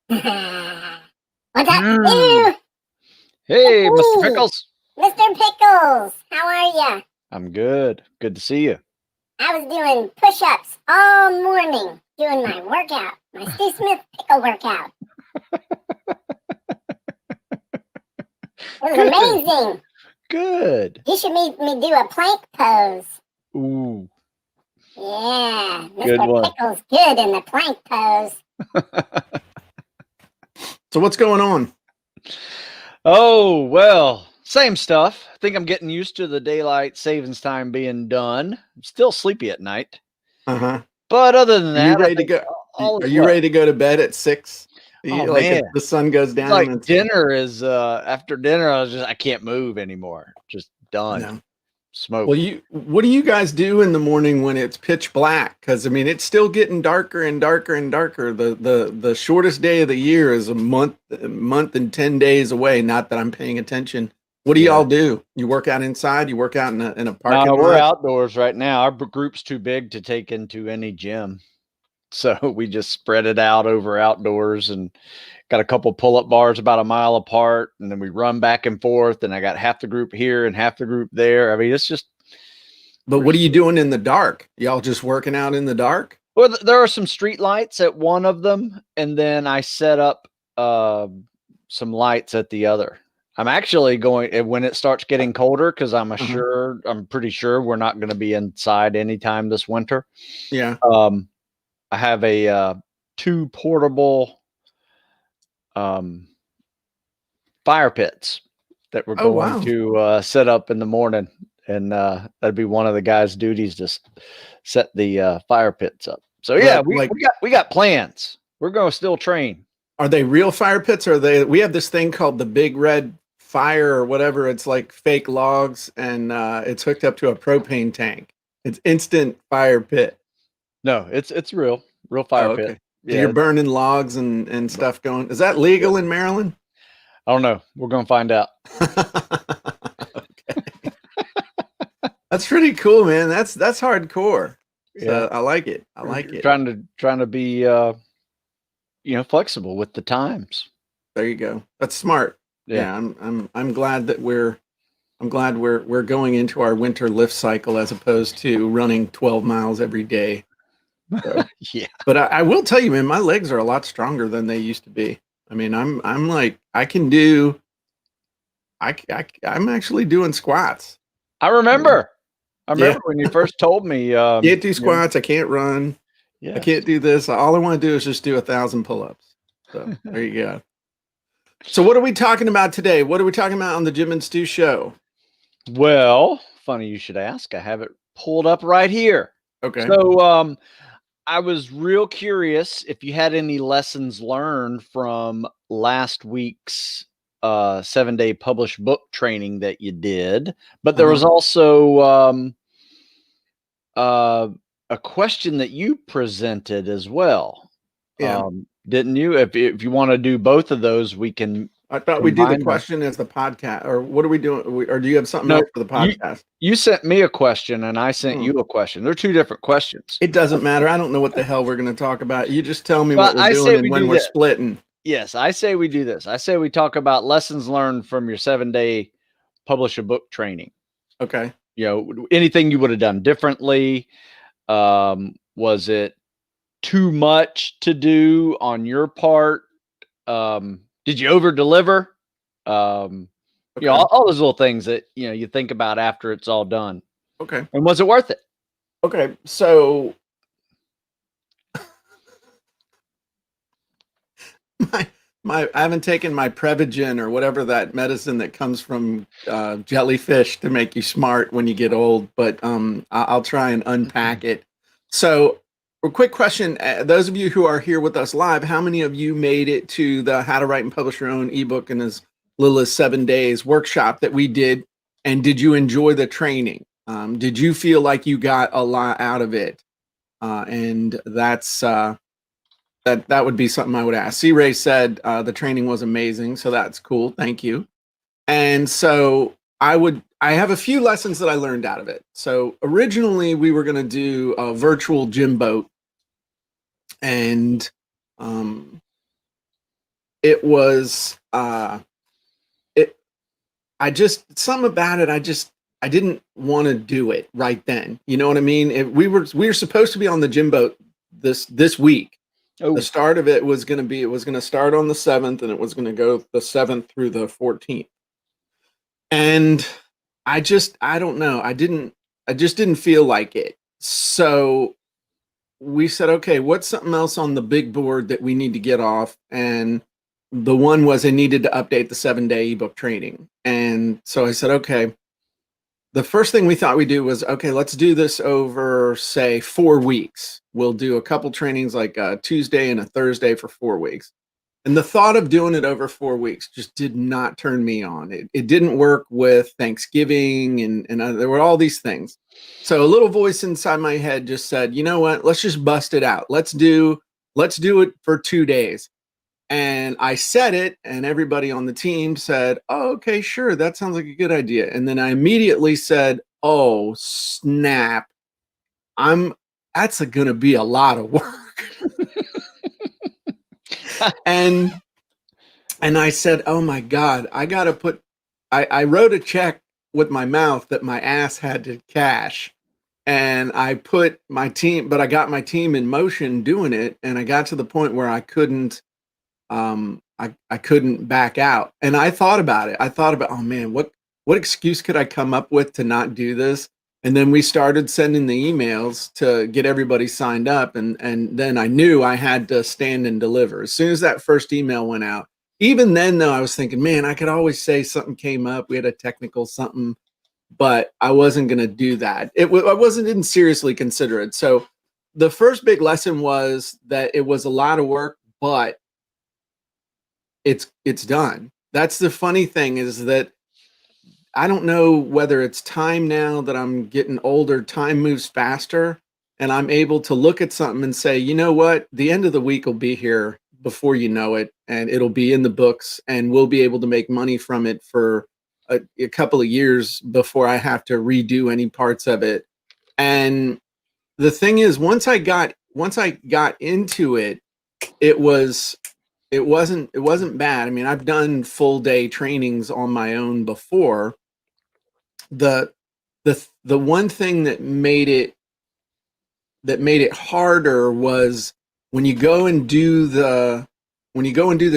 What's up? Mm. Ew, Hey, Mr. it's me, Pickles. Mr. Pickles. How are ya? I'm good. Good to see you. I was doing push-ups all morning, doing my workout, my Steve Smith pickle workout. It was Good. amazing. Good. You should make me do a plank pose. Ooh, Yeah, good Mr. one. Pickles good in the plank pose. So what's going on? Oh, well, same stuff. I think I'm getting used to the daylight savings time being done. I'm still sleepy at night. Uh-huh. But other than Are you that, I ready to think go? all Are is you well. ready to go to bed at 6? Oh, Like if man. the sun goes down Like and dinner is after dinner, I can't move anymore. Just done. no. Smoke. Well, what do you guys do in the morning when it's pitch black? Because I mean, it's still getting darker and darker and darker. The shortest day of the year is a month and 10 days away. Not that I'm paying attention. What do Yeah. y'all do? You work out inside? You work out in a parking No, lot? we're outdoors right now. Our group's too big to take into any gym. So we just spread it out over outdoors and got a couple pull-up bars about a mile apart. And then we run back and forth. And I got half the group here and half the group there. I mean, it's just. But what are you doing in the dark? Y'all just working out in the dark? Well, there are some street lights at one of them. And then I set up some lights at the other. I'm actually going when it starts getting colder because I'm pretty sure we're not going to be inside anytime this winter. Yeah. I have a 2 portable fire pits that we're going to set up in the morning, and that'd be one of the guys' duties to set the fire pits up. So yeah, we got plans. We're going to still train. Are they real fire pits? Or we have this thing called the Big Red Fire or whatever. It's like fake logs, and it's hooked up to a propane tank. It's instant fire pit. No, it's real fire pit. So you're burning logs and stuff going. Is that legal in Maryland? I don't know. We're going to find out. Okay. That's pretty cool, man. That's hardcore. So I like it. I like it. Trying to be flexible with the times. There you go. That's smart. Yeah, I'm glad that we're going into our winter lift cycle as opposed to running 12 miles every day. So, yeah. But I will tell you, man, my legs are a lot stronger than they used to be. I mean, I'm like I can do. I'm actually doing squats. I remember when you first told me. Can't do squats. I can't run. Yeah. I can't do this. All I want to do is just do 1,000 pull-ups. So there you go. So what are we talking about today? What are we talking about on the Jim and Stu show? Well, funny you should ask. I have it pulled up right here. Okay. So I was real curious if you had any lessons learned from last week's 7-day published book training that you did, but there was also a question that you presented as well. Yeah. Didn't you? If you want to do both of those, we can. I thought we do the question as the podcast, or what are we doing? Or do you have something else for the podcast? You sent me a question and I sent you a question. They're 2 different questions. It doesn't matter. I don't know what the hell we're going to talk about. You just tell me what we're doing and when we're splitting. Yes, I say we do this. I say we talk about lessons learned from your 7-day publish a book training. Okay. Anything you would have done differently. Was it too much to do on your part? Did you over deliver? All those little things that you think about after it's all done. Okay. And was it worth it? Okay, so I haven't taken my Prevagen or whatever that medicine that comes from jellyfish to make you smart when you get old, but I'll try and unpack it. So a quick question, those of you who are here with us live, how many of you made it to the How to Write and Publish Your Own ebook in as little as 7 days workshop that we did? And did you enjoy the training? Did you feel like you got a lot out of it? And that's that would be something I would ask. C-Ray said the training was amazing, so that's cool. Thank you. And so I have a few lessons that I learned out of it. So originally we were going to do a virtual gym boat, and it was it I just something about it, I didn't want to do it right then. You know what I mean? We were supposed to be on the gym boat this week. The Oh, start of it was going to start on the 7th, and it was going to go the 7th through the 14th. And I don't know. I just didn't feel like it. So we said, okay, what's something else on the big board that we need to get off? And the one was I needed to update the 7-day ebook training. And so I said, okay, the first thing we thought we'd do was, okay, let's do this over, say, 4 weeks. We'll do a couple trainings like a Tuesday and a Thursday for 4 weeks. And the thought of doing it over 4 weeks just did not turn me on. It didn't work with Thanksgiving and there were all these things. So a little voice inside my head just said, you know what, let's just bust it out. Let's do it for 2 days. And I said it, and everybody on the team said, oh, okay, sure, that sounds like a good idea. And then I immediately said, oh, snap. That's gonna be a lot of work. and I said, oh my God, I wrote a check with my mouth that my ass had to cash. And I put my team, but I got my team in motion doing it. And I got to the point where I couldn't back out. And I thought about it. Oh man, what excuse could I come up with to not do this? And then we started sending the emails to get everybody signed up. And then I knew I had to stand and deliver. As soon as that first email went out, even then though, I was thinking, man, I could always say something came up. We had a technical something, but I wasn't going to do that. Didn't seriously consider it. So the first big lesson was that it was a lot of work, but it's done. That's the funny thing, is that I don't know whether it's time now that I'm getting older, time moves faster, and I'm able to look at something and say, you know what, the end of the week will be here before you know it, and it'll be in the books, and we'll be able to make money from it for a couple of years before I have to redo any parts of it. And the thing is, once I got into it, it wasn't bad. I mean, I've done full day trainings on my own before. The one thing that made it harder was when you go and do the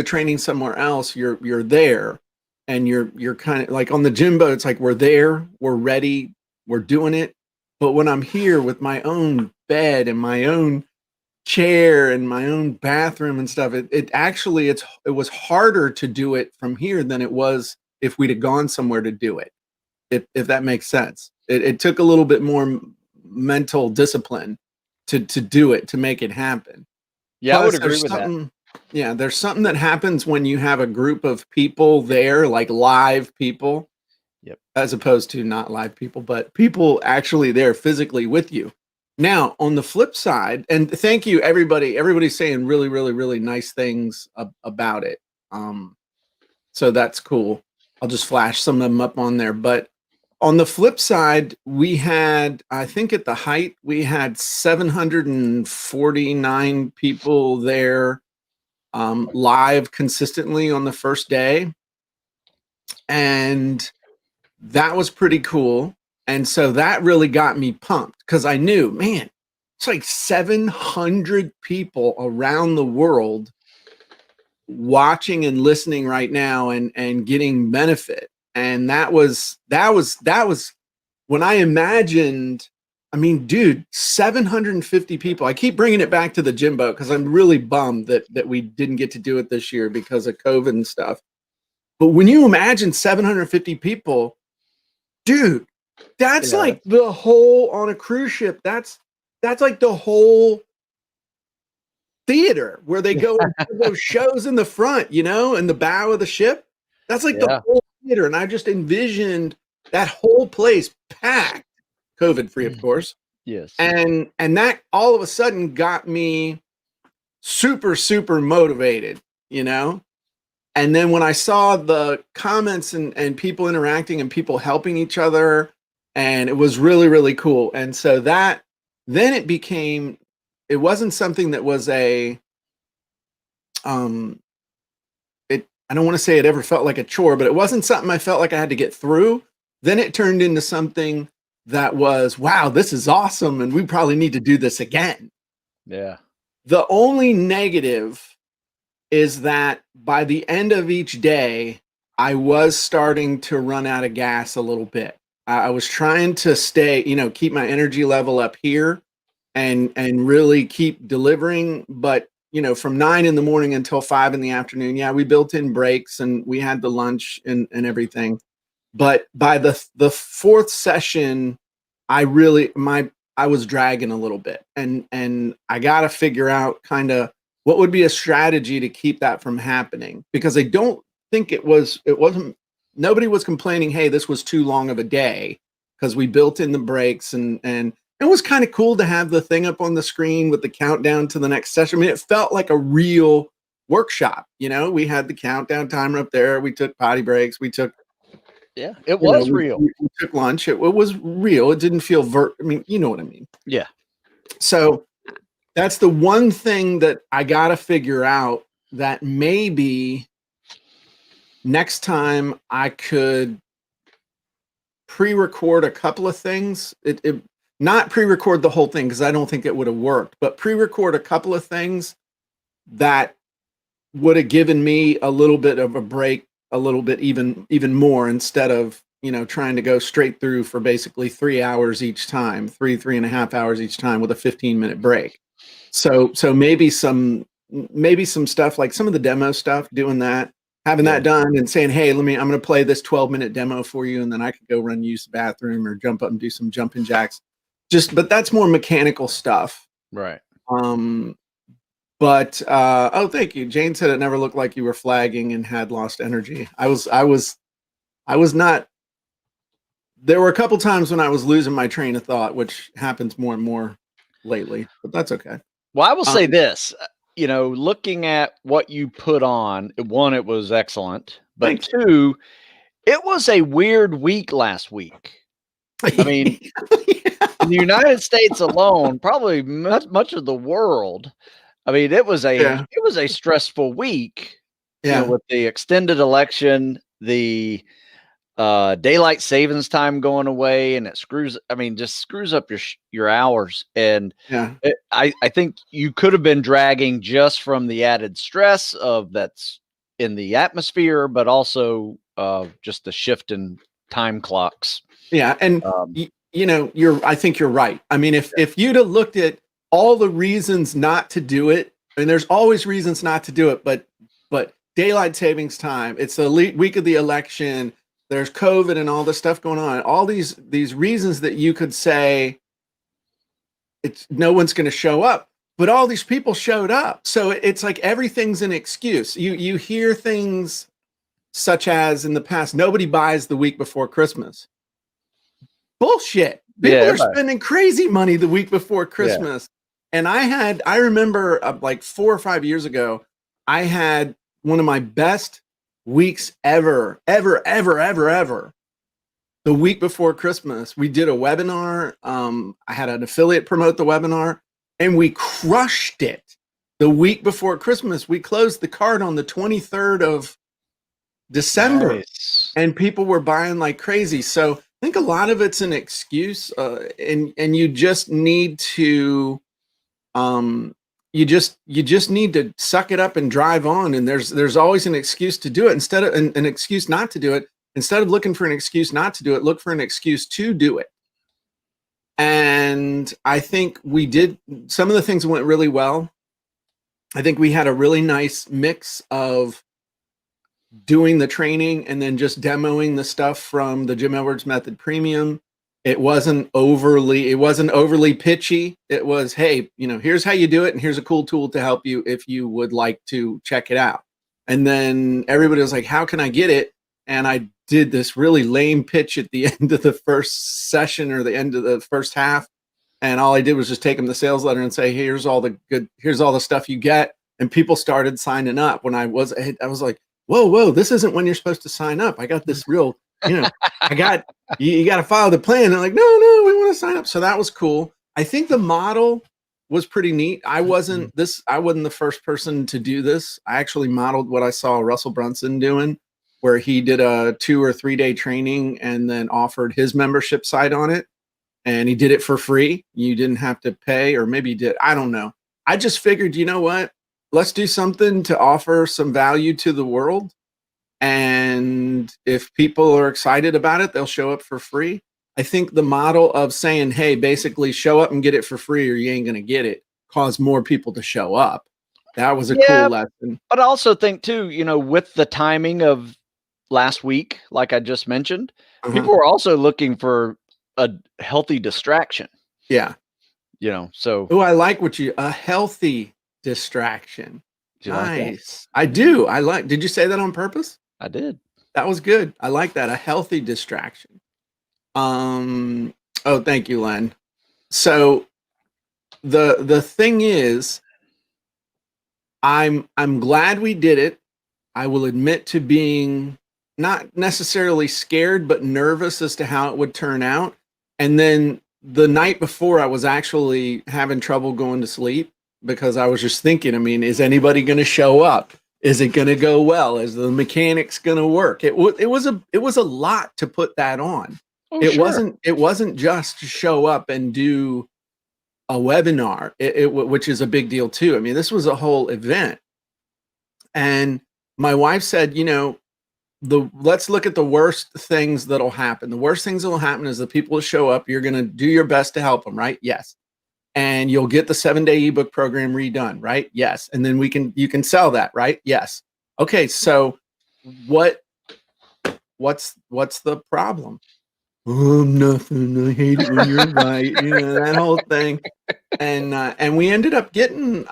training somewhere else, you're there, and you're kind of like on the gym boat. It's like, we're there, we're ready, we're doing it. But when I'm here with my own bed and my own chair and my own bathroom and stuff, it was harder to do it from here than it was if we'd have gone somewhere to do it. If that makes sense. It took a little bit more mental discipline to do it, to make it happen. yeah, I Plus, would agree with that. yeah, there's something that happens when you have a group of people there, like live people. Yep. As opposed to not live people, but people actually there physically with you. Now, on the flip side, and thank you, everybody. Everybody's saying really, really, really nice things about it. So that's cool. I'll just flash some of them up on there. But on the flip side, we had, I think at the height, we had 749 people there live consistently on the first day. And that was pretty cool. And so that really got me pumped, because I knew, man, it's like 700 people around the world watching and listening right now and getting benefit. And that was when I imagined, I mean, dude, 750 people. I keep bringing it back to the gym boat because I'm really bummed that we didn't get to do it this year because of COVID and stuff. But when you imagine 750 people, dude, that's like the whole, on a cruise ship, that's like the whole theater where they go and do those shows in the front, in the bow of the ship. That's like the whole theater. And I just envisioned that whole place packed, COVID free, of course. Yes. And that all of a sudden got me super, super motivated, And then when I saw the comments and people interacting and people helping each other, and it was really, really cool. And so then it wasn't something that was I don't want to say it ever felt like a chore, but it wasn't something I felt like I had to get through. Then it turned into something that was, wow, this is awesome. And we probably need to do this again. Yeah. The only negative is that by the end of each day, I was starting to run out of gas a little bit. I was trying to stay, keep my energy level up here and really keep delivering. But, from 9 in the morning until 5 in the afternoon, yeah, we built in breaks and we had the lunch and everything. But by the fourth session, I was dragging a little bit, and I got to figure out kind of what would be a strategy to keep that from happening, because I don't think nobody was complaining, hey, this was too long of a day, because we built in the breaks, and it was kind of cool to have the thing up on the screen with the countdown to the next session. I mean, it felt like a real workshop. We had the countdown timer up there. We took potty breaks. Yeah, it was real. We took lunch. It was real. It didn't feel I mean, you know what I mean? Yeah. So that's the one thing that I got to figure out, that maybe next time I could pre-record a couple of things. Not pre-record the whole thing, because I don't think it would have worked, but pre-record a couple of things that would have given me a little bit of a break, a little bit even more, instead of trying to go straight through for basically 3 hours each time, 3.5 hours each time with a 15-minute break. So maybe some stuff, like some of the demo stuff, doing that, having that done and saying, hey, I'm going to play this 12-minute demo for you, and then I could go use the bathroom or jump up and do some jumping jacks. But that's more mechanical stuff. Right. But thank you. Jane said it never looked like you were flagging and had lost energy. I was not. There were a couple times when I was losing my train of thought, which happens more and more lately, but that's okay. Well, I will say this, looking at what you put on, one, it was excellent, but Thanks. two, it was a weird week last week. I mean, in the United States alone, probably much of the world. I mean, it was a stressful week. Yeah. With the extended election, the daylight savings time going away, and it screws up your hours. And yeah, I think you could have been dragging just from the added stress of that's in the atmosphere, but also just the shift in time clocks. Yeah, and I think you're right. I mean, if you'd have looked at all the reasons not to do it, and there's always reasons not to do it, but daylight savings time, it's the week of the election, there's COVID and all this stuff going on, all these reasons that you could say no one's going to show up, but all these people showed up. So it's like everything's an excuse. You hear things such as, in the past, nobody buys the week before Christmas. Bullshit. People are spending crazy money the week before Christmas. Yeah. And I remember like 4 or 5 years ago, I had one of my best weeks ever. The week before Christmas, we did a webinar. I had an affiliate promote the webinar, and we crushed it. The week before Christmas, we closed the card on the 23rd of December. Nice. And people were buying like crazy. So I think a lot of it's an excuse, and you just need to, you just need to suck it up and drive on. And there's always an excuse to do it instead of an excuse not to do it. Instead of looking for an excuse not to do it, look for an excuse to do it. And I think we did some of the things went really well. I think we had a really nice mix of doing the training and then just demoing the stuff from the Jim Edwards Method Premium. It wasn't overly pitchy. It was, hey, here's how you do it, and here's a cool tool to help you if you would like to check it out. And then everybody was like, how can I get it? And I did this really lame pitch at the end of the first session or the end of the first half. And all I did was just take them the sales letter and say, here's all the stuff you get. And people started signing up. When I was like, whoa, this isn't when you're supposed to sign up. I got this real, you got to follow the plan. They're like, no, we want to sign up. So that was cool. I think the model was pretty neat. I wasn't the first person to do this. I actually modeled what I saw Russell Brunson doing, where he did a 2 or 3 day training and then offered his membership site on it. And he did it for free. You didn't have to pay, or maybe you did. I don't know. I just figured, you know what? Let's do something to offer some value to the world. And if people are excited about it, they'll show up for free. I think the model of saying, hey, basically show up and get it for free or you ain't going to get it, caused more people to show up. That was a cool lesson. But I also think too, with the timing of last week, like I just mentioned, people were also looking for a healthy distraction. Yeah. So. Oh, I like a healthy distraction. Nice. I do. Did you say that on purpose? I did. That was good. I like that. A healthy distraction. Oh, thank you, Len. So the thing is, I'm glad we did it. I will admit to being not necessarily scared, but nervous as to how it would turn out. And then the night before, I was actually having trouble going to sleep because I was just thinking, is anybody going to show up? Is it going to go well? Is the mechanics going to work? It was a lot to put that on. Oh, it wasn't just to show up and do a webinar, which is a big deal too. This was a whole event. And my wife said, let's look at the worst things that'll happen. The worst things that'll happen is the people who show up, you're going to do your best to help them, right? Yes. And you'll get the 7-day ebook program redone, right? Yes. And then you can sell that, right? Yes. Okay. So what's the problem? Oh, nothing. I hate it when you're right. That whole thing. And we ended up getting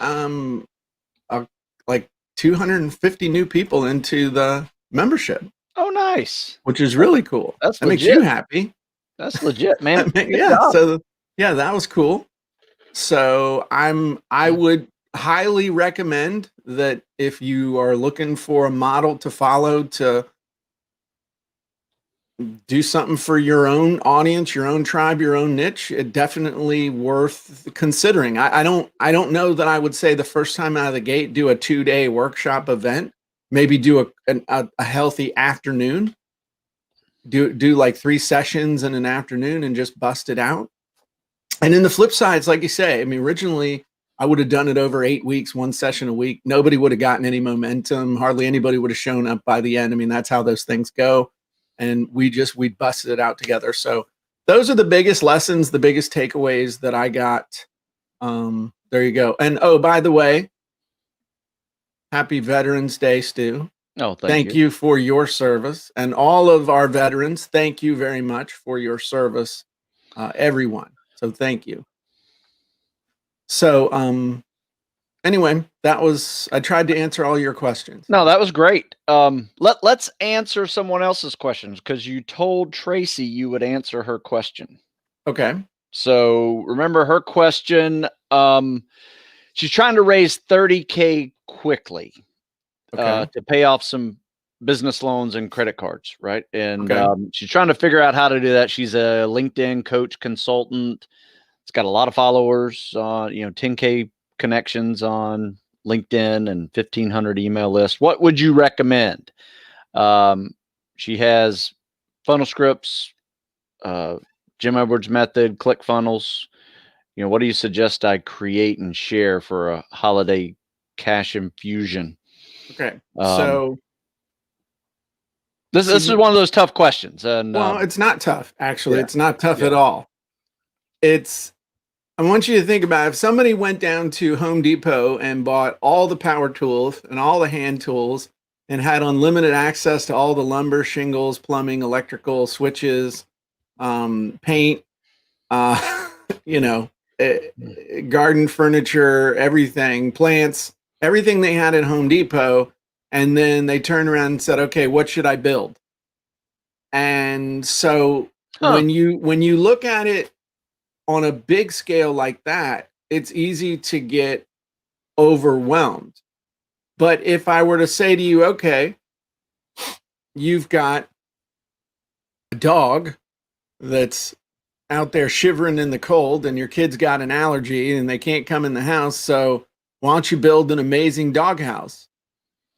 like 250 new people into the membership. Oh, nice. Which is really cool. That makes you happy. That's legit, man. Yeah. So that was cool. So I would highly recommend that if you are looking for a model to follow to do something for your own audience, your own tribe, your own niche, it definitely worth considering. I don't know that I would say the first time out of the gate, do a 2-day workshop event. Maybe do a healthy afternoon, do like 3 sessions in an afternoon and just bust it out. And then the flip side is, like you say, originally I would have done it over 8 weeks, 1 session a week. Nobody would have gotten any momentum. Hardly anybody would have shown up by the end. That's how those things go. And we busted it out together. So those are the biggest lessons, the biggest takeaways that I got. There you go. And oh, by the way, happy Veterans Day, Stu. Oh, thank you for your service. And all of our veterans, thank you very much for your service, everyone. So thank you. So anyway, I tried to answer all your questions. No, that was great. Let's answer someone else's questions, because you told Tracy you would answer her question. Okay. So remember her question. She's trying to raise $30K quickly to pay off some business loans and credit cards, right? And she's trying to figure out how to do that. She's a LinkedIn coach consultant. It's got a lot of followers, 10K connections on LinkedIn and 1,500 email list. What would you recommend? She has funnel scripts, Jim Edwards method, ClickFunnels. What do you suggest I create and share for a holiday cash infusion? Okay. So this is one of those tough questions. And it's not tough, actually. It's not tough at all. I want you to think about if somebody went down to Home Depot and bought all the power tools and all the hand tools and had unlimited access to all the lumber, shingles, plumbing, electrical, switches, paint, garden furniture, everything, plants, everything they had at Home Depot. And then they turned around and said, okay, what should I build? And so when you look at it on a big scale like that, it's easy to get overwhelmed. But if I were to say to you, okay, you've got a dog that's out there shivering in the cold and your kid's got an allergy and they can't come in the house. So why don't you build an amazing doghouse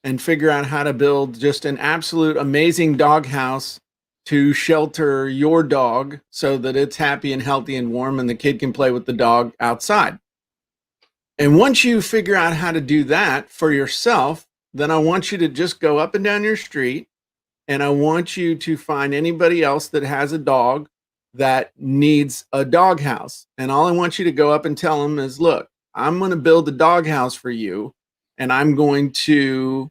and figure out how to build just an absolute amazing doghouse to shelter your dog so that it's happy and healthy and warm and the kid can play with the dog outside. And once you figure out how to do that for yourself, then I want you to just go up and down your street and I want you to find anybody else that has a dog that needs a doghouse. And all I want you to go up and tell them is, look, I'm going to build a doghouse for you and I'm going to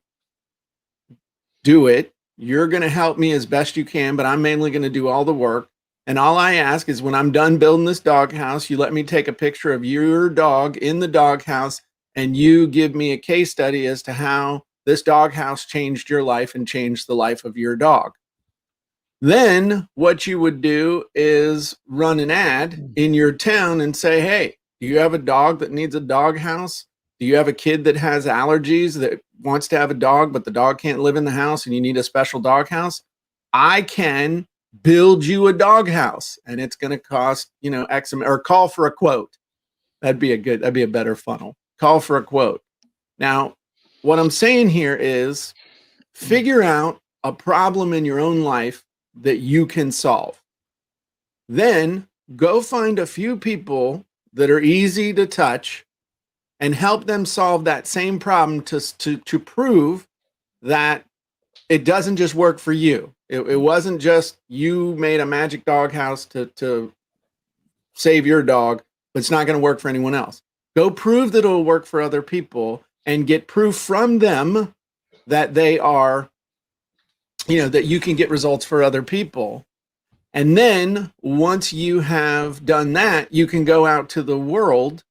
do it. You're going to help me as best you can, but I'm mainly going to do all the work. And all I ask is when I'm done building this doghouse, you let me take a picture of your dog in the doghouse and you give me a case study as to how this doghouse changed your life and changed the life of your dog. Then what you would do is run an ad in your town and say, hey, do you have a dog that needs a doghouse? Do you have a kid that has allergies that wants to have a dog, but the dog can't live in the house and you need a special doghouse? I can build you a doghouse and it's going to cost, X amount, or call for a quote. That'd be a better funnel. Call for a quote. Now, what I'm saying here is figure out a problem in your own life that you can solve. Then go find a few people that are easy to touch and help them solve that same problem to prove that it doesn't just work for you. It wasn't just you made a magic doghouse to save your dog, but it's not going to work for anyone else. Go prove that it'll work for other people and get proof from them that they are, that you can get results for other people. And then once you have done that, you can go out to the world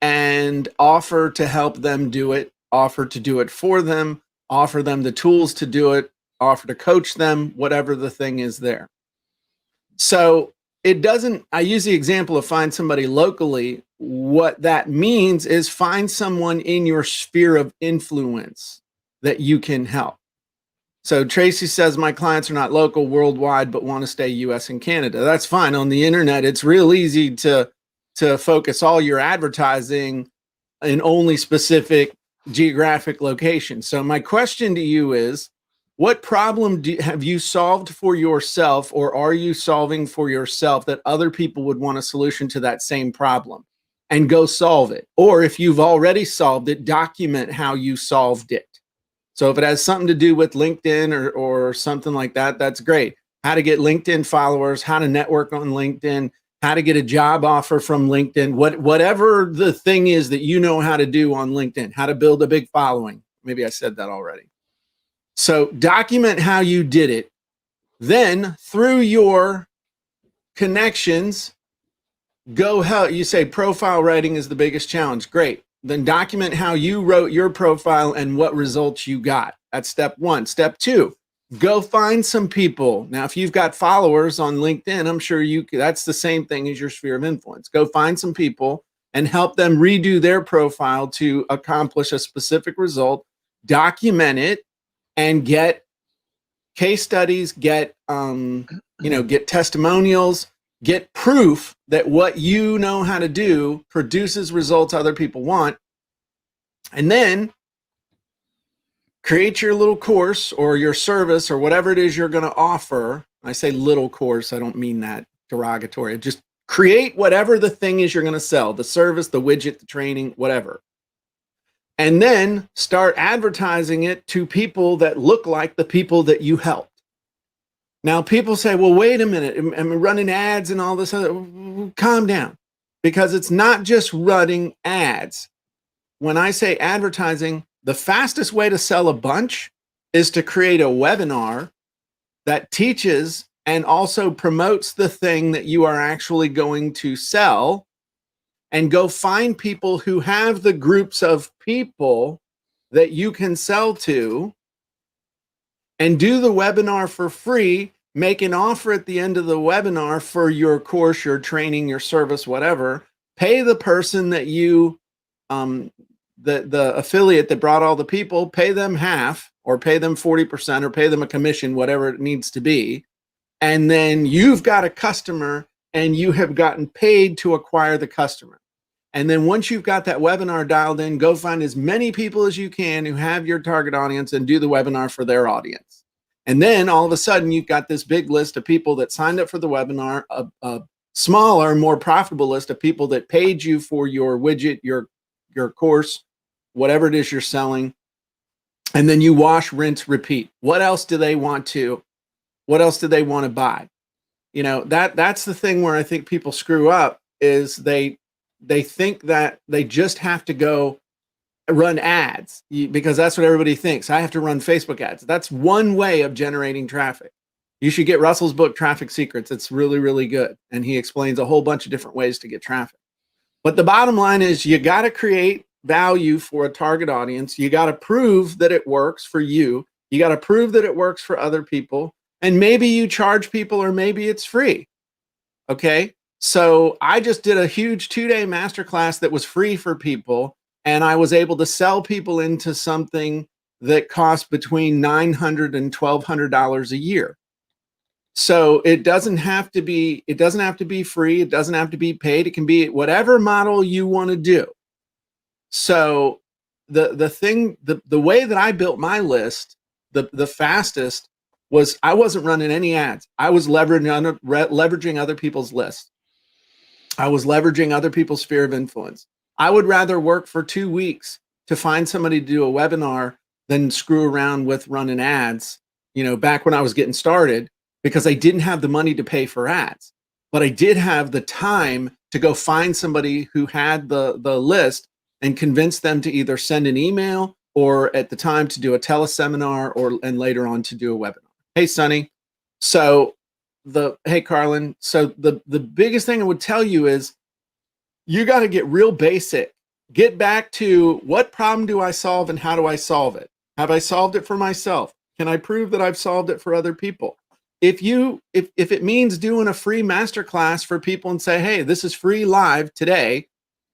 and offer to help them do it, offer to do it for them, offer them the tools to do it, offer to coach them, whatever the thing is there. So I use the example of find somebody locally. What that means is find someone in your sphere of influence that you can help. So Tracy says, my clients are not local, worldwide, but want to stay US and Canada. That's fine. On the internet, it's real easy to focus all your advertising in only specific geographic locations. So my question to you is, what problem have you solved for yourself, or are you solving for yourself that other people would want a solution to that same problem? And go solve it. Or if you've already solved it, document how you solved it. So if it has something to do with LinkedIn or something like that, that's great. How to get LinkedIn followers, how to network on LinkedIn, how to get a job offer from LinkedIn, whatever the thing is that you know how to do on LinkedIn, how to build a big following. Maybe I said that already. So document how you did it. Then through your connections, go help. You say profile writing is the biggest challenge. Great. Then document how you wrote your profile and what results you got. That's step one. Step two, go find some people. Now, if you've got followers on LinkedIn, I'm sure that's the same thing as your sphere of influence. Go find some people and help them redo their profile to accomplish a specific result, document it, and get case studies, get testimonials, get proof that what you know how to do produces results other people want. And then create your little course or your service or whatever it is you're going to offer. I say little course, I don't mean that derogatory. Just create whatever the thing is you're going to sell, the service, the widget, the training, whatever. And then start advertising it to people that look like the people that you helped. Now, people say, well, wait a minute, I'm running ads and all this other. Calm down, because it's not just running ads. When I say advertising, the fastest way to sell a bunch is to create a webinar that teaches and also promotes the thing that you are actually going to sell, and go find people who have the groups of people that you can sell to, and do the webinar for free, make an offer at the end of the webinar for your course, your training, your service, whatever. Pay the person that you, the affiliate that brought all the people, pay them half, or pay them 40%, or pay them a commission, whatever it needs to be. And then you've got a customer and you have gotten paid to acquire the customer. And then once you've got that webinar dialed in, go find as many people as you can who have your target audience and do the webinar for their audience. And then all of a sudden, you've got this big list of people that signed up for the webinar, a smaller, more profitable list of people that paid you for your widget, your course, whatever it is you're selling. And then you wash, rinse, repeat. What else do they want to buy? You know, that's the thing where I think people screw up is they think that they just have to go run ads because that's what everybody thinks. I have to run Facebook ads. That's one way of generating traffic. You should get Russell's book, Traffic Secrets. It's really, really good. And he explains a whole bunch of different ways to get traffic. But the bottom line is you got to create value for a target audience. You got to prove that it works for you. You got to prove that it works for other people. And maybe you charge people or maybe it's free. Okay. So I just did a huge 2-day masterclass that was free for people. And I was able to sell people into something that cost between $900 and $1,200 a year. So it doesn't have to be free. It doesn't have to be paid. It can be whatever model you want to do. So the way that I built my list, the fastest was I wasn't running any ads. I was leveraging other people's lists. I was leveraging other people's sphere of influence. I would rather work for 2 weeks to find somebody to do a webinar than screw around with running ads, you know, back when I was getting started, because I didn't have the money to pay for ads, but I did have the time to go find somebody who had the list and convince them to either send an email or at the time to do a teleseminar and later on to do a webinar. Hey, Sonny. Hey, Carlin. So the biggest thing I would tell you is you got to get real basic. Get back to what problem do I solve and how do I solve it? Have I solved it for myself? Can I prove that I've solved it for other people? If it means doing a free masterclass for people and say, hey, this is free live today,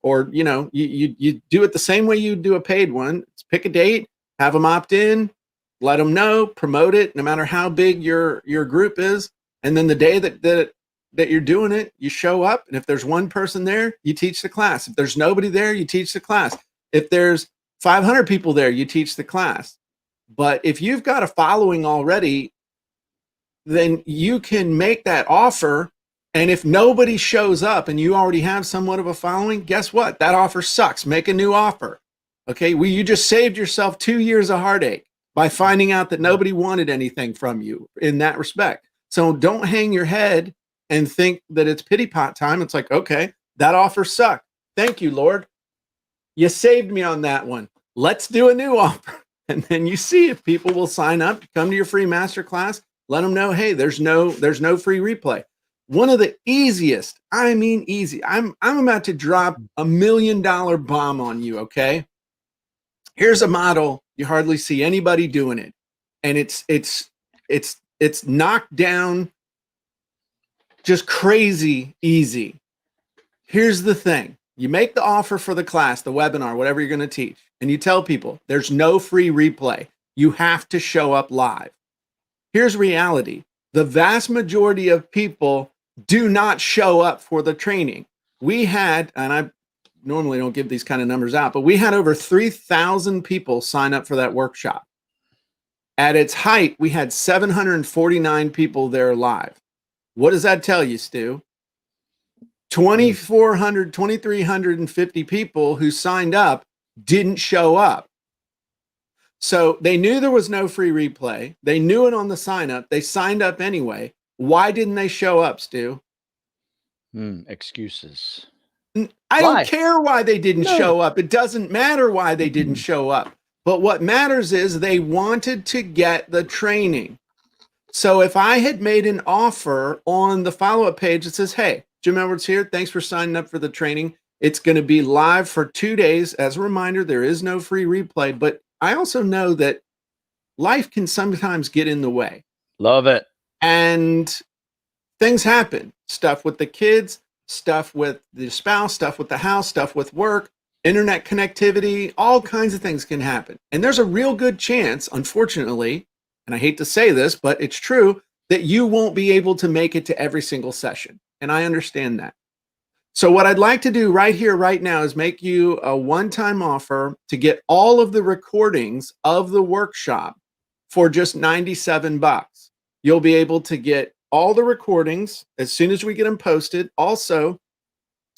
or you know, you do it the same way you do a paid one. Pick a date, have them opt in, let them know, promote it, no matter how big your group is, and then the day that you're doing it, you show up, and if there's one person there, you teach the class. If there's nobody there, you teach the class. If there's 500 people there, you teach the class. But if you've got a following already, then you can make that offer. And if nobody shows up and you already have somewhat of a following, guess what? That offer sucks. Make a new offer. Okay. Well, you just saved yourself 2 years of heartache by finding out that nobody wanted anything from you in that respect. So don't hang your head and think that it's pity pot time. It's like, okay, that offer sucked. Thank you, Lord. You saved me on that one. Let's do a new offer. And then you see if people will sign up, come to your free masterclass, let them know, hey, there's no free replay. One of the easiest, I mean easy. I'm about to drop $1 million bomb on you, okay? Here's a model you hardly see anybody doing it. And it's knocked down, just crazy easy. Here's the thing. You make the offer for the class, the webinar, whatever you're going to teach, and you tell people there's no free replay. You have to show up live. Here's reality. The vast majority of people do not show up for the training. We had, and I normally don't give these kind of numbers out, but we had over 3,000 people sign up for that workshop. At its height, we had 749 people there live. What does that tell you, Stu? 2,350 people who signed up didn't show up. So they knew there was no free replay. They knew it on the sign up. They signed up anyway. Why didn't they show up, Stu? Excuses. I don't care why they didn't show up. It doesn't matter why they didn't show up. But what matters is they wanted to get the training. So if I had made an offer on the follow-up page that says, hey, Jim Edwards here, thanks for signing up for the training. It's going to be live for 2 days. As a reminder, there is no free replay, but I also know that life can sometimes get in the way. Love it. And things happen. Stuff with the kids, stuff with the spouse, stuff with the house, stuff with work, internet connectivity, all kinds of things can happen. And there's a real good chance, unfortunately, and I hate to say this, but it's true, that you won't be able to make it to every single session. and I understand that. So what I'd like to do right here, right now, is make you a one-time offer to get all of the recordings of the workshop for just $97. You'll be able to get all the recordings as soon as we get them posted. Also,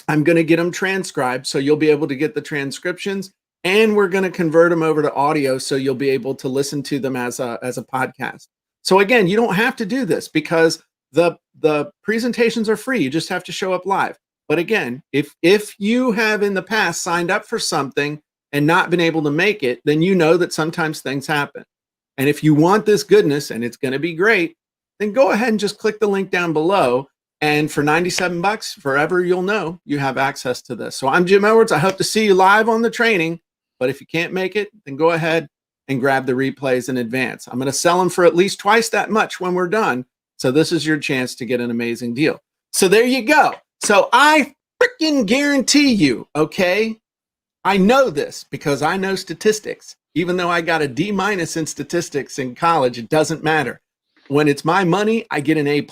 I'm going to get them transcribed, so you'll be able to get the transcriptions, and we're going to convert them over to audio, so you'll be able to listen to them as a podcast. So again, you don't have to do this because the presentations are free. You just have to show up live. But again, if you have in the past signed up for something and not been able to make it, then you know that sometimes things happen. And if you want this goodness, and it's going to be great, then go ahead and just click the link down below. And for $97, forever you'll know you have access to this. So I'm Jim Edwards. I hope to see you live on the training. But if you can't make it, then go ahead and grab the replays in advance. I'm going to sell them for at least twice that much when we're done. So this is your chance to get an amazing deal. So there you go. So I freaking guarantee you, okay, I know this because I know statistics. Even though I got a D- in statistics in college, it doesn't matter. When it's my money, I get an A+.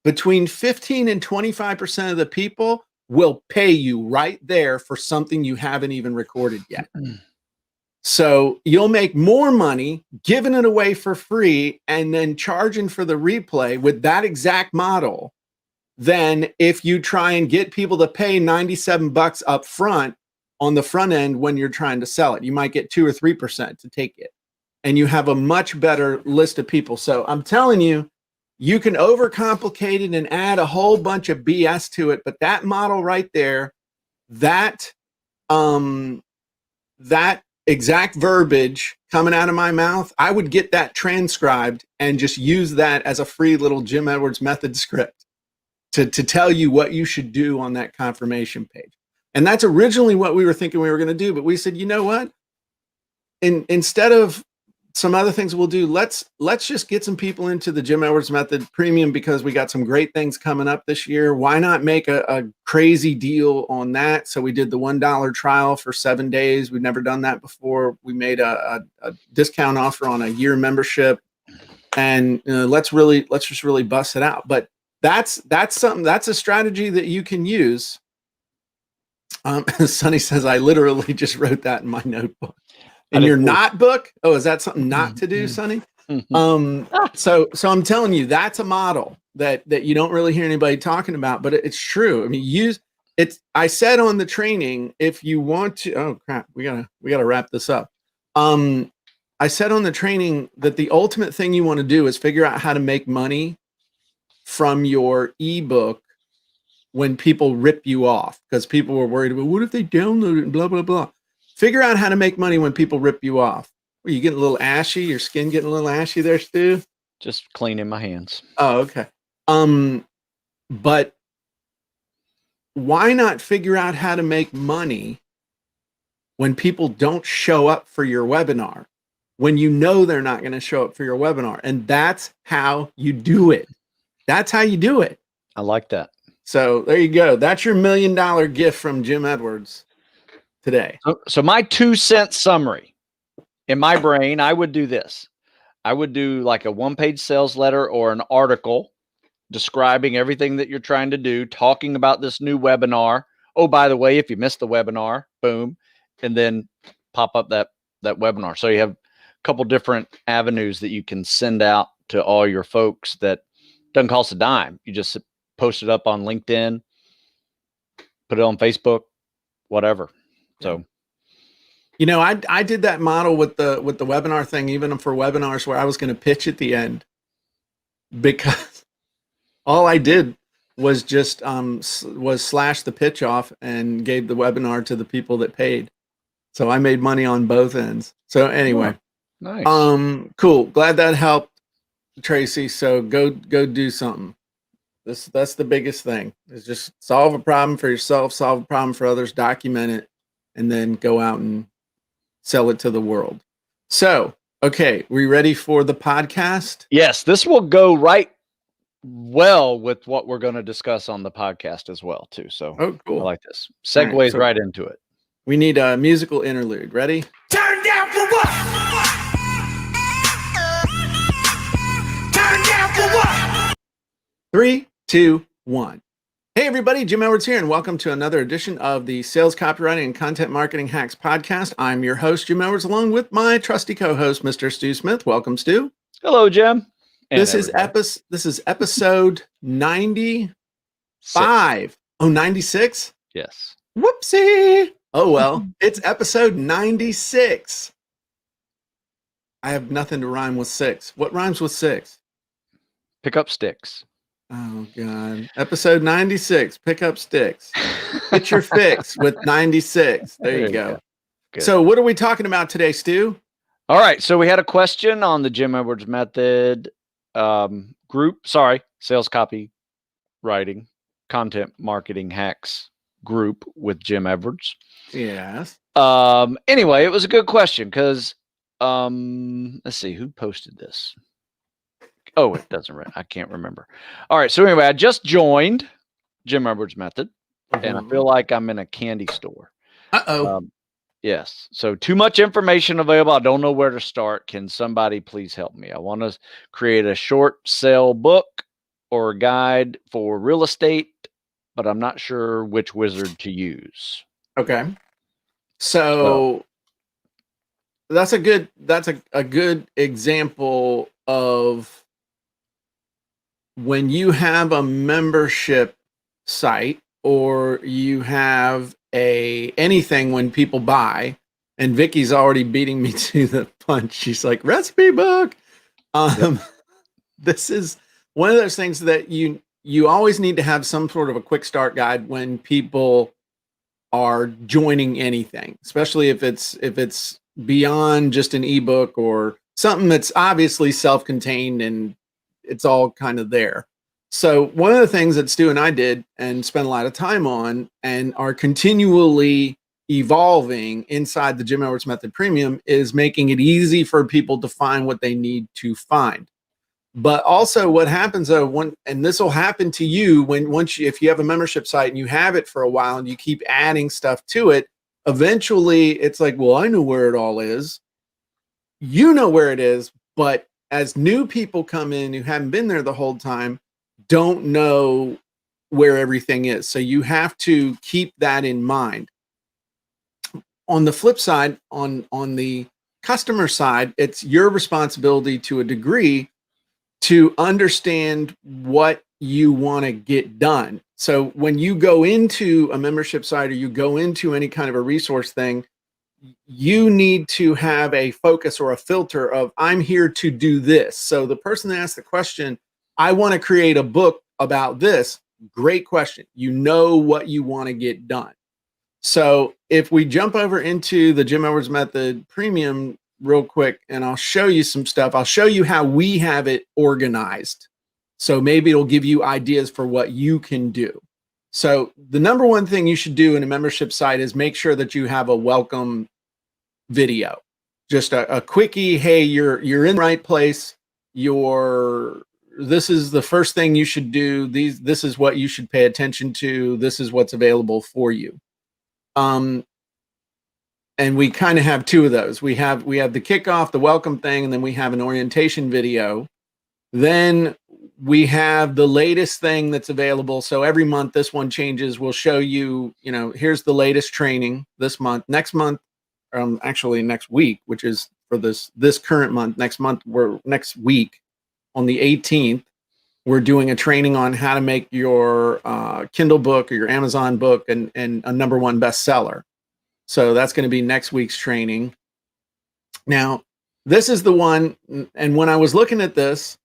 Between 15 and 25% of the people will pay you right there for something you haven't even recorded yet. So you'll make more money giving it away for free and then charging for the replay with that exact model than if you try and get people to pay $97 up front on the front end when you're trying to sell it. You might get 2 or 3% to take it, and you have a much better list of people. So I'm telling you, you can overcomplicate it and add a whole bunch of BS to it, but that model right there, that exact verbiage coming out of my mouth, I would get that transcribed and just use that as a free little Jim Edwards method script to tell you what you should do on that confirmation page. And that's originally what we were thinking we were going to do, but we said, you know what? Instead of some other things we'll do, let's just get some people into the Jim Edwards Method Premium because we got some great things coming up this year. Why not make a crazy deal on that? So we did the $1 trial for 7 days. We've never done that before. We made a discount offer on a year membership, and let's just really bust it out. But that's something, that's a strategy that you can use. Sonny says, I literally just wrote that in my notebook. In your not book? Oh, is that something not to do, Sonny? So I'm telling you, that's a model that you don't really hear anybody talking about, but it's true. I mean, I said on the training, if you want to, oh crap, we gotta wrap this up. I said on the training that the ultimate thing you want to do is figure out how to make money from your ebook when people rip you off, because people were worried about, what if they download it and blah, blah, blah. Figure out how to make money when people rip you off. Are you getting a little ashy? Your skin getting a little ashy there, Stu? Just cleaning my hands. Oh, okay. But why not figure out how to make money when people don't show up for your webinar, when you know they're not going to show up for your webinar? And that's how you do it. That's how you do it. I like that. So there you go. That's your $1 million gift from Jim Edwards today. So my 2-cent summary in my brain, I would do this. I would do like a 1-page sales letter or an article describing everything that you're trying to do, talking about this new webinar. Oh, by the way, if you missed the webinar, boom, and then pop up that webinar. So you have a couple different avenues that you can send out to all your folks that doesn't cost a dime. You just post it up on LinkedIn, put it on Facebook, whatever. So, I did that model with the webinar thing, even for webinars where I was going to pitch at the end, because all I did was just slash the pitch off and gave the webinar to the people that paid. So I made money on both ends. So anyway, nice. Cool. Glad that helped, Tracy. So go do something. That's the biggest thing, is just solve a problem for yourself, solve a problem for others, document it, and then go out and sell it to the world. So, okay, we ready for the podcast? Yes, this will go right well with what we're going to discuss on the podcast as well, too. So, oh, cool. I like this. Segues right into it. We need a musical interlude. Ready? Turn down for what? Turn down for what? 3, 2, 1. Hey everybody, Jim Edwards here, and welcome to another edition of the Sales Copywriting and Content Marketing Hacks podcast. I'm your host, Jim Edwards, along with my trusty co-host, Mr. Stu Smith. Welcome, Stu. Hello, Jim. This is episode 95. Oh, 96? Yes. Whoopsie. Oh, well, it's episode 96. I have nothing to rhyme with 6. What rhymes with 6? Pick up sticks. Oh, God. Episode 96, pick up sticks. Get your fix with 96. There you go. Good. So what are we talking about today, Stu? All right. So we had a question on the Jim Edwards Method group. Sales Copy Writing Content Marketing Hacks group with Jim Edwards. Yes. Anyway, it was a good question because let's see who posted this. Oh, it doesn't. I can't remember. All right. So anyway, I just joined Jim Edwards Method, and I feel like I'm in a candy store. Yes. So too much information available. I don't know where to start. Can somebody please help me? I want to create a short sale book or a guide for real estate, but I'm not sure which wizard to use. Okay. So that's a good example of when you have a membership site or you have anything when people buy, and Vicky's already beating me to the punch. She's like, recipe book. This is one of those things that you always need to have some sort of a quick start guide when people are joining anything, especially if it's beyond just an ebook or something that's obviously self-contained and it's all kind of there. So one of the things that Stu and I did and spent a lot of time on and are continually evolving inside the Jim Edwards Method Premium is making it easy for people to find what they need to find. But also what happens though, and this will happen to you if you have a membership site and you have it for a while and you keep adding stuff to it, eventually it's like, well, I know where it all is. You know where it is, but as new people come in who haven't been there the whole time, don't know where everything is. So you have to keep that in mind. On the flip side, on the customer side, it's your responsibility to a degree to understand what you want to get done. So when you go into a membership site or you go into any kind of a resource thing, you need to have a focus or a filter of I'm here to do this. So the person that asked the question, I want to create a book about this. Great question. You know what you want to get done. So if we jump over into the Jim Edwards Method Premium real quick, and I'll show you some stuff. I'll show you how we have it organized. So maybe it'll give you ideas for what you can do. So the number one thing you should do in a membership site is make sure that you have a welcome video. Just a quickie, hey, you're in the right place. This is the first thing you should do. This is what you should pay attention to. This is what's available for you. And we kind of have two of those. We have the kickoff, the welcome thing, and then we have an orientation video. Then we have the latest thing that's available. So every month this one changes. We'll show you, here's the latest training this month. Next month, actually next week, which is for this current month. Next week on the 18th, we're doing a training on how to make your Kindle book or your Amazon book and a #1 bestseller. So that's going to be next week's training. Now, this is the one, and when I was looking at this,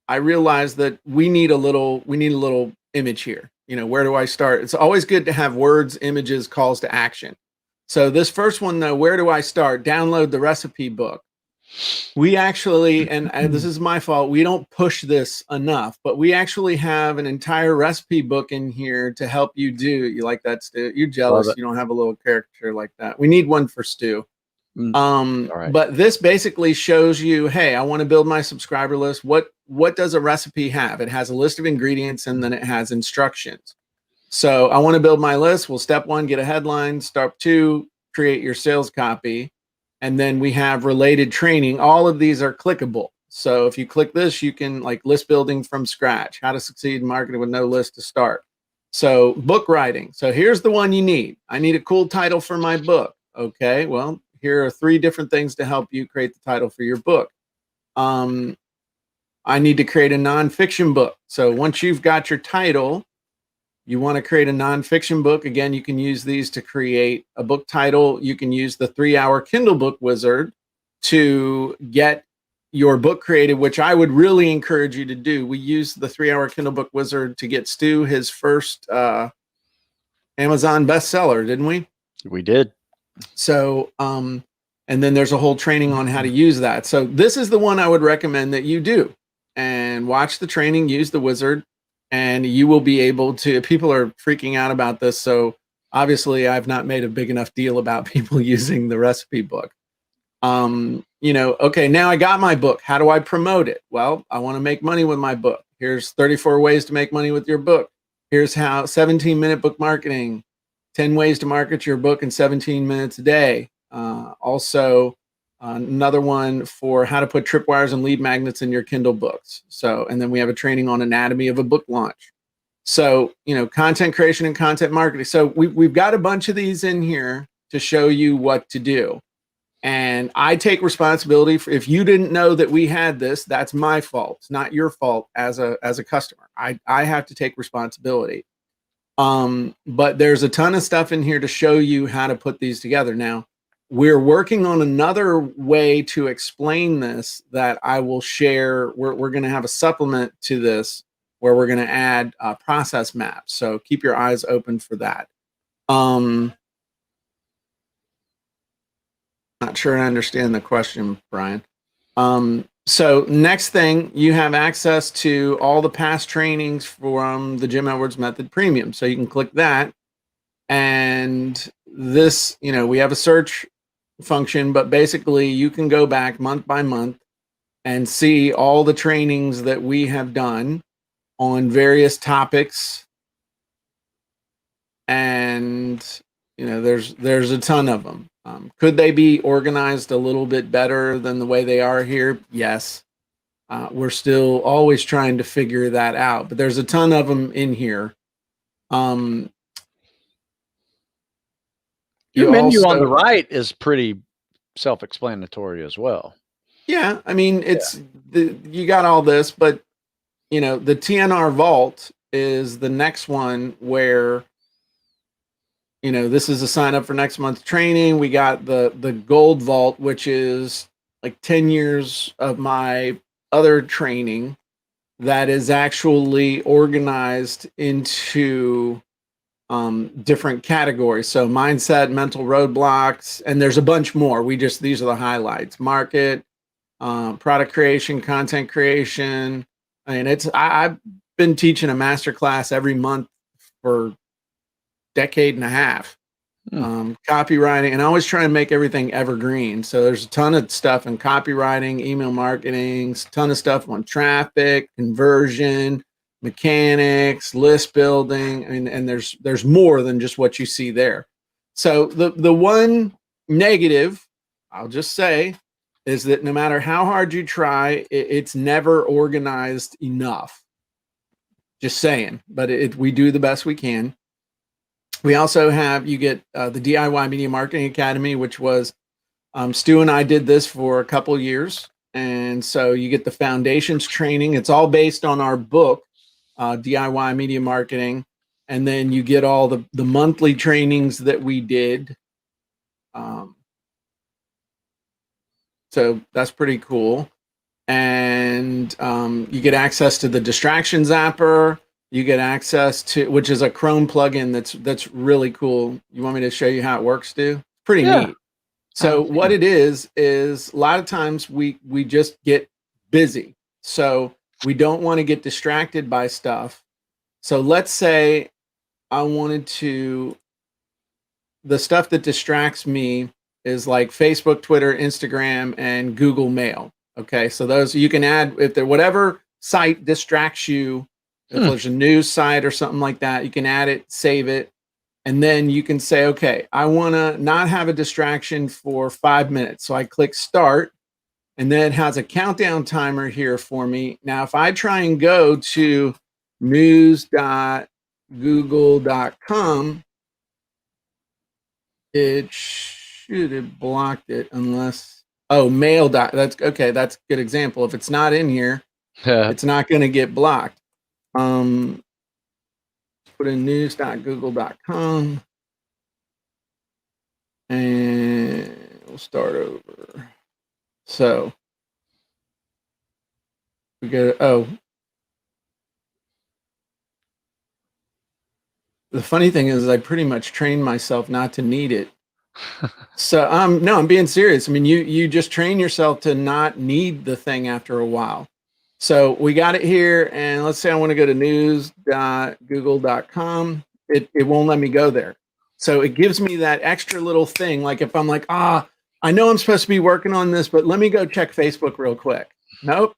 I realized that we need a little image here. Where do I start? It's always good to have words, images, calls to action. So this first one, though, where do I start? Download the recipe book. We actually, and this is my fault, we don't push this enough, but we actually have an entire recipe book in here to help you do. You like that, Stu? You're jealous you don't have a little character like that. We need one for Stu. All right. But this basically shows you, hey, I want to build my subscriber list. What does a recipe have? It has a list of ingredients and then it has instructions. So I want to build my list. Well, step 1, get a headline. Step 2, create your sales copy. And then we have related training. All of these are clickable. So if you click this, you can like list building from scratch, how to succeed in marketing with no list to start. So book writing. So here's the one you need. I need a cool title for my book. Okay, well, here are 3 different things to help you create the title for your book. I need to create a nonfiction book. So once you've got your title, you want to create a nonfiction book. Again, you can use these to create a book title. You can use the 3-hour Kindle Book Wizard to get your book created, which I would really encourage you to do. We used the 3-hour Kindle Book Wizard to get Stu his first Amazon bestseller, didn't we? We did. So, and then there's a whole training on how to use that. So this is the one I would recommend that you do, and watch the training, use the wizard, and you will be able to. People are freaking out about this. So obviously I've not made a big enough deal about people using the recipe book. Okay, now I got my book. How do I promote it? Well, I want to make money with my book. Here's 34 ways to make money with your book. Here's how 17-minute book marketing, 10 ways to market your book in 17 minutes a day. Also, another one for how to put tripwires and lead magnets in your Kindle books. So, and then we have a training on anatomy of a book launch. So, content creation and content marketing. So we've got a bunch of these in here to show you what to do. And I take responsibility for, if you didn't know that we had this, that's my fault. It's not your fault as a customer. I have to take responsibility. But there's a ton of stuff in here to show you how to put these together. Now, we're working on another way to explain this that I will share. We're going to have a supplement to this where we're going to add process maps. So keep your eyes open for that. Not sure I understand the question, Brian. So next thing, you have access to all the past trainings from the Jim Edwards Method Premium. So you can click that. And this, we have a search function, but basically you can go back month by month and see all the trainings that we have done on various topics. And, there's a ton of them. Could they be organized a little bit better than the way they are here? Yes. We're still always trying to figure that out, but there's a ton of them in here. Your menu on the right is pretty self-explanatory as well. Yeah, I mean, you got all this, but the TNR Vault is the next one where this is a sign up for next month's training. We got the Gold Vault, which is like 10 years of my other training that is actually organized into different categories. So mindset, mental roadblocks, and there's a bunch more. These are the highlights: market, product creation, content creation. I mean, I've been teaching a masterclass every month for decade and a half. Copywriting, and I always try and make everything evergreen. So there's a ton of stuff in copywriting, email marketing, ton of stuff on traffic, conversion, mechanics, list building. And there's more than just what you see there. So the one negative, I'll just say, is that no matter how hard you try, it's never organized enough. Just saying, but we do the best we can. We also have, you get the DIY Media Marketing Academy, which was, Stu and I did this for a couple years. And so you get the foundations training. It's all based on our book, DIY Media Marketing. And then you get all the monthly trainings that we did. So that's pretty cool. And you get access to the Distraction Zapper. You get access to, which is a Chrome plugin that's really cool. You want me to show you how it works, Stu? Pretty neat. So what it is a lot of times we just get busy. So we don't want to get distracted by stuff. So let's say I wanted to, the stuff that distracts me is like Facebook, Twitter, Instagram, and Google Mail. Okay, so those you can add, if there, whatever site distracts you. If there's a news site or something like that, you can add it, save it, and then you can say, okay, I want to not have a distraction for 5 minutes. So I click start, and then it has a countdown timer here for me. Now, if I try and go to news.google.com, news.google.com, it should have blocked it unless, oh, mail. That's okay. That's a good example. If it's not in here, it's not going to get blocked. Put in news.google.com and we'll start over. So we go, oh, the funny thing is I pretty much trained myself not to need it. So no, I'm being serious. I mean, you just train yourself to not need the thing after a while. So we got it here, and let's say I want to go to news.google.com. It won't let me go there. So it gives me that extra little thing. Like if I'm like, I know I'm supposed to be working on this, but let me go check Facebook real quick. Nope,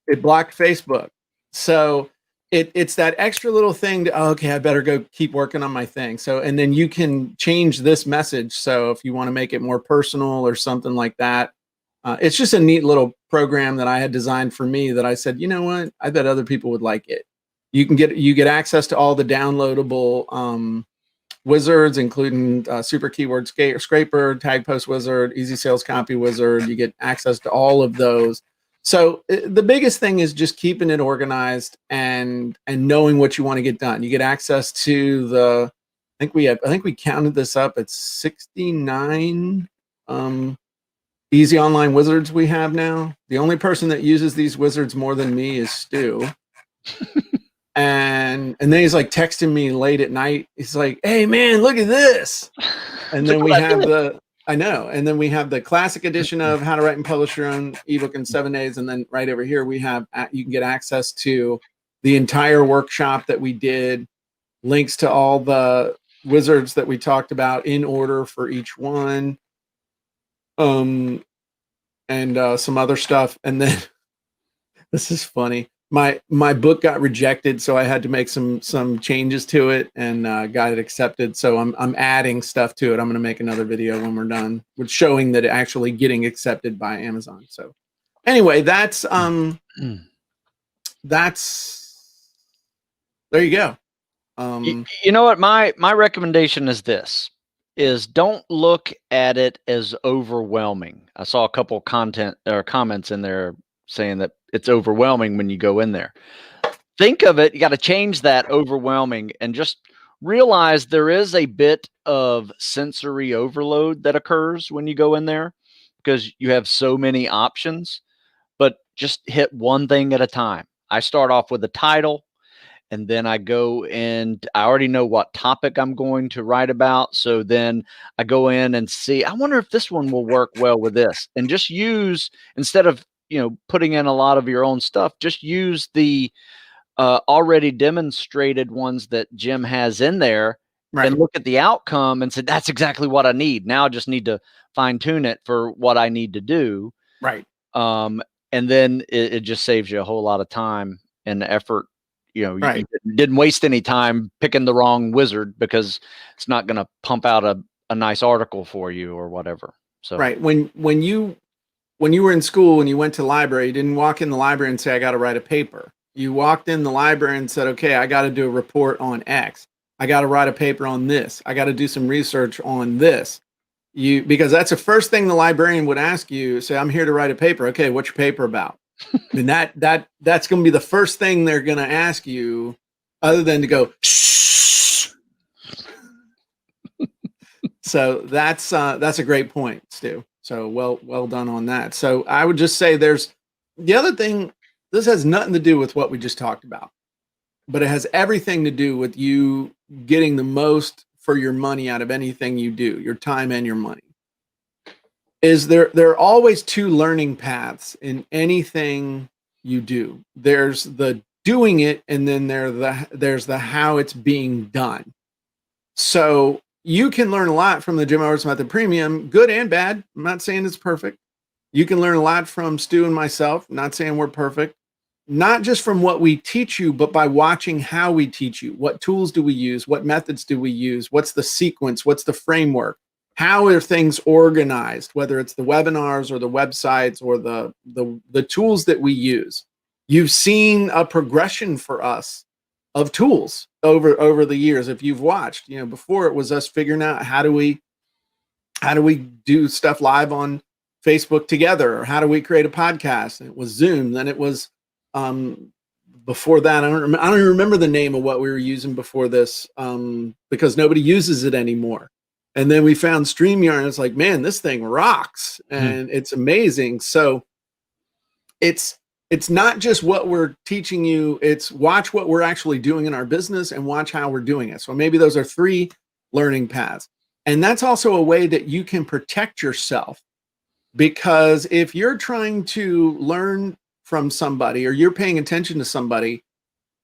it blocked Facebook. So it's that extra little thing to, okay, I better go keep working on my thing. So, and then you can change this message. So if you want to make it more personal or something like that, it's just a neat little program that I had designed for me that I said, you know what, I bet other people would like it. You get access to all the downloadable wizards, including Super Keyword Scraper, Tag Post Wizard, Easy Sales Copy Wizard. You get access to all of those. So the biggest thing is just keeping it organized and knowing what you want to get done. You get access to the, I think we counted this up. It's 69 easy online wizards we have now. The only person that uses these wizards more than me is Stu. and then he's like texting me late at night. He's like, "Hey man, look at this." And then we have and then we have the classic edition of How to Write and Publish Your Own ebook in 7 days. And then right over here, we have, you can get access to the entire workshop that we did, links to all the wizards that we talked about in order for each one. And some other stuff. And then this is funny. My book got rejected, so I had to make some changes to it and got it accepted. So I'm adding stuff to it. I'm going to make another video when we're done with showing that it actually getting accepted by Amazon. So anyway, that's there you go. You know what? My recommendation is this: is don't look at it as overwhelming. I saw a couple comments in there saying that it's overwhelming when you go in there. Think of it, you got to change that overwhelming and just realize there is a bit of sensory overload that occurs when you go in there because you have so many options, but just hit one thing at a time. I start off with a title, and then I go and I already know what topic I'm going to write about. So then I go in and see, I wonder if this one will work well with this, and just use, instead of, putting in a lot of your own stuff, just use the already demonstrated ones that Jim has in there, right, and look at the outcome and say, that's exactly what I need. Now I just need to fine tune it for what I need to do. Right. And then it just saves you a whole lot of time and effort. Right. You didn't waste any time picking the wrong wizard because it's not going to pump out a nice article for you or whatever. So right. When you were in school and you went to the library, you didn't walk in the library and say, I got to write a paper. You walked in the library and said, okay, I got to do a report on X. I got to write a paper on this. I got to do some research on this. Because that's the first thing the librarian would ask you. Say, I'm here to write a paper. Okay, what's your paper about? And that's going to be the first thing they're going to ask you, other than to go, shh. So that's a great point, Stu. So well done on that. So I would just say there's the other thing. This has nothing to do with what we just talked about, but it has everything to do with you getting the most for your money out of anything you do, your time and your money. There are always two learning paths in anything you do. There's the doing it, and then there's the how it's being done. So you can learn a lot from the Jim Edwards Method Premium, good and bad. I'm not saying it's perfect. You can learn a lot from Stu and myself. I'm not saying we're perfect. Not just from what we teach you, but by watching how we teach you. What tools do we use? What methods do we use? What's the sequence? What's the framework? How are things organized? Whether it's the webinars or the websites or the tools that we use. You've seen a progression for us of tools over the years. If you've watched, before it was us figuring out how do we do stuff live on Facebook together, or how do we create a podcast? And it was Zoom. Then it was before that. I don't even remember the name of what we were using before this, because nobody uses it anymore. And then we found StreamYard, and it's like, man, this thing rocks, and it's amazing. So it's not just what we're teaching you, it's watch what we're actually doing in our business and watch how we're doing it. So maybe those are 3 learning paths. And that's also a way that you can protect yourself, because if you're trying to learn from somebody, or you're paying attention to somebody,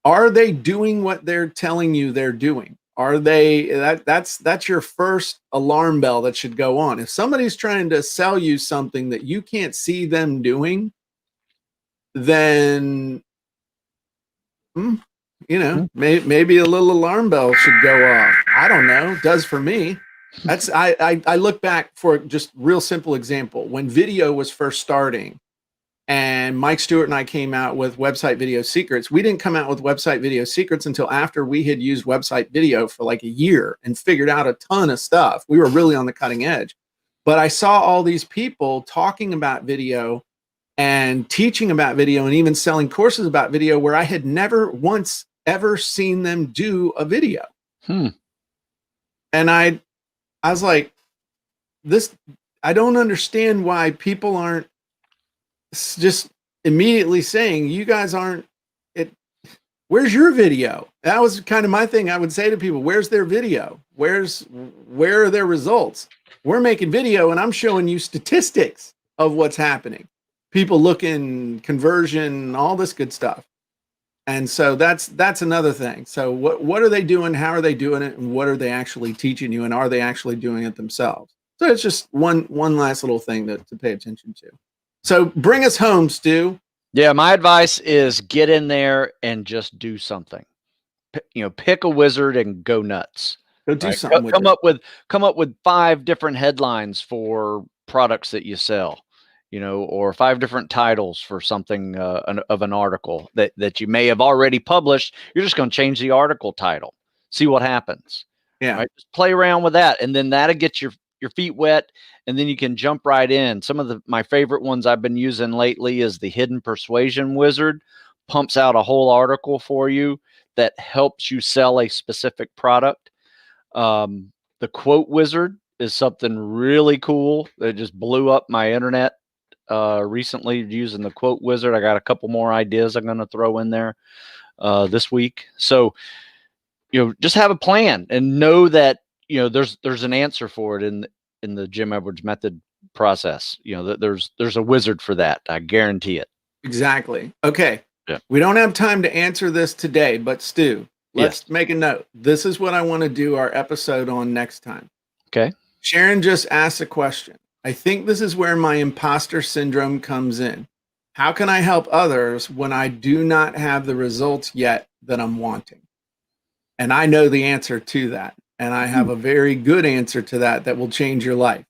are they doing what they're telling you they're doing? Are they, that's your first alarm bell that should go on. If somebody's trying to sell you something that you can't see them doing, then maybe a little alarm bell should go off. I don't know. It does for me. That's I look back for just real simple example. When video was first starting, and Mike Stewart and I came out with Website Video Secrets, we didn't come out with Website Video Secrets until after we had used website video for like a year and figured out a ton of stuff. We were really on the cutting edge. But I saw all these people talking about video and teaching about video and even selling courses about video where I had never once ever seen them do a video. And I was like, I don't understand why people aren't just immediately saying, you guys aren't it. Where's your video? That was kind of my thing. I would say to people, where's their video? Where are their results? We're making video and I'm showing you statistics of what's happening. People looking, conversion, all this good stuff. And so that's another thing. So what are they doing? How are they doing it? And what are they actually teaching you? And are they actually doing it themselves? So it's just one last little thing to pay attention to. So bring us home, Stu. Yeah, my advice is get in there and just do something. Pick a wizard and go nuts. Go do something. Come up with 5 different headlines for products that you sell. Or 5 different titles for something of an article that you may have already published. You're just going to change the article title, see what happens. Yeah. Right? Just play around with that. And then that'll get your feet wet. And then you can jump right in. Some of my favorite ones I've been using lately is the Hidden Persuasion Wizard. Pumps out a whole article for you that helps you sell a specific product. The Quote Wizard is something really cool that just blew up my internet recently using the Quote Wizard. I got a couple more ideas I'm going to throw in there this week. So, just have a plan and know that, there's an answer for it in the Jim Edwards method process. There's a wizard for that. I guarantee it. Exactly. Okay. Yeah. We don't have time to answer this today, but Stu, let's make a note. This is what I want to do our episode on next time. Okay. Sharon just asked a question. I think this is where my imposter syndrome comes in. How can I help others when I do not have the results yet that I'm wanting? And I know the answer to that. And I have a very good answer to that will change your life.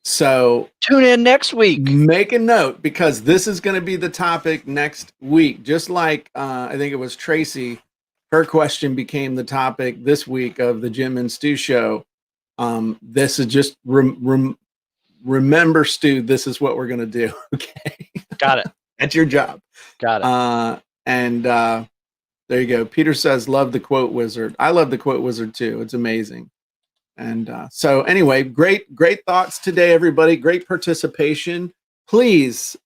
So tune in next week. Make a note, because this is going to be the topic next week. Just like I think it was Tracy, her question became the topic this week of the Jim and Stu show. This is just remember, Stu, this is what we're going to do. Okay. Got it. That's your job. Got it. And there you go. Peter says, love the Quote Wizard. I love the Quote Wizard too. It's amazing. And so anyway, great thoughts today, everybody. Great participation. Please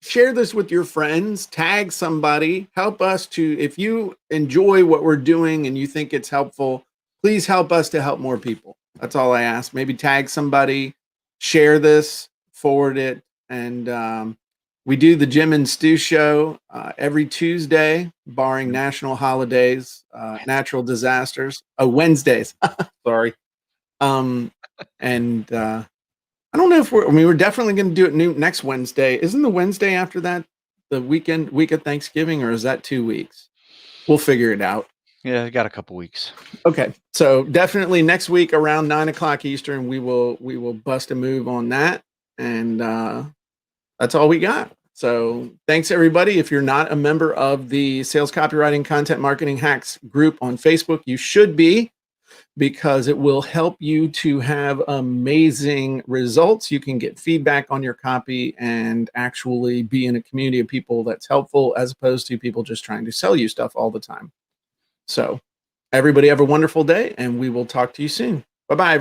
share this with your friends, tag somebody, help us to, if you enjoy what we're doing and you think it's helpful, please help us to help more people. That's all I ask. Maybe tag somebody, share this, forward it. And we do the Jim and Stu show every Tuesday, barring national holidays, natural disasters. Oh, Wednesdays. Sorry. And I don't know if we're definitely going to do it next Wednesday. Isn't the Wednesday after that the week of Thanksgiving, or is that 2 weeks? We'll figure it out. Yeah, I got a couple weeks. Okay. So definitely next week around 9:00 Eastern, we will bust a move on that. And that's all we got. So thanks everybody. If you're not a member of the Sales Copywriting Content Marketing Hacks group on Facebook, you should be, because it will help you to have amazing results. You can get feedback on your copy and actually be in a community of people that's helpful, as opposed to people just trying to sell you stuff all the time. So everybody have a wonderful day, and we will talk to you soon. Bye-bye.